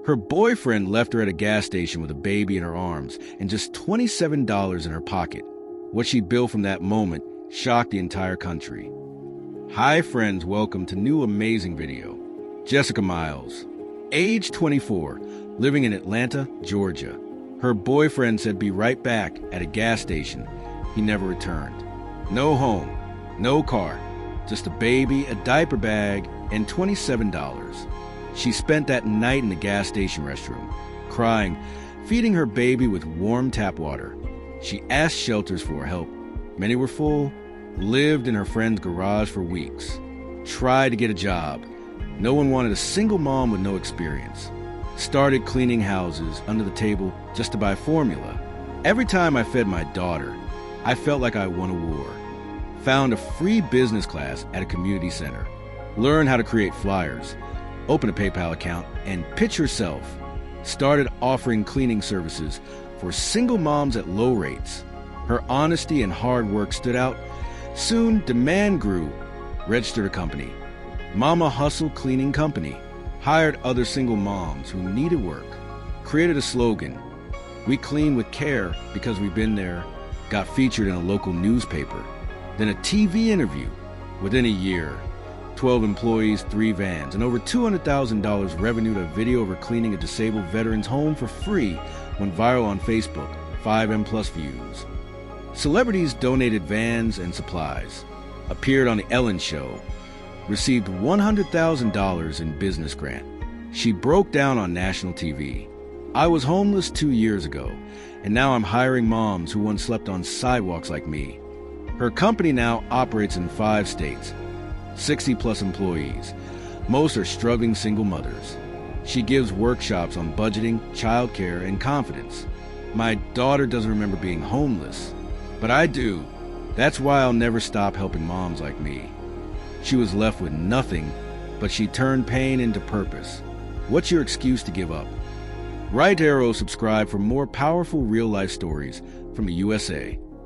Her boyfriend left her at a gas station with a baby in her arms and just $27 in her pocket. What she'd billed from that moment shocked the entire country. Hi friends, welcome to new amazing video. Jessica Miles, age 24, living in Atlanta, Georgia. Her boyfriend said be right back at a gas station. He never returned. No home, no car, just a baby, a diaper bag, and $27. She spent that night in the gas station restroom, crying, feeding her baby with warm tap water. She asked shelters for help. Many were full, lived in her friend's garage for weeks, tried to get a job. No one wanted a single mom with no experience. Started cleaning houses under the table just to buy formula. Every time I fed my daughter, I felt like I won a war. Found a free business class at a community center. Learned how to create flyers. Open a PayPal account and pitch herself. Started offering cleaning services for single moms at low rates. Her honesty and hard work stood out. Soon, demand grew. Registered a company, Mama Hustle Cleaning Company. Hired other single moms who needed work. Created a slogan, "We clean with care because we've been there." Got featured in a local newspaper. Then a TV interview. Within a year, 12 employees, 3 vans, and over $200,000 revenue to a video of her cleaning a disabled veteran's home for free went viral on Facebook, 5M plus views. Celebrities donated vans and supplies. Appeared on The Ellen Show. Received $100,000 in business grant. She broke down on national TV. I was homeless 2 years ago, and now I'm hiring moms who once slept on sidewalks like me. Her company now operates in 5 states. 60-plus employees. Most are struggling single mothers. She gives workshops on budgeting, childcare, and confidence. My daughter doesn't remember being homeless, but I do. That's why I'll never stop helping moms like me. She was left with nothing, but she turned pain into purpose. What's your excuse to give up? Right arrow subscribe for more powerful real-life stories from the USA.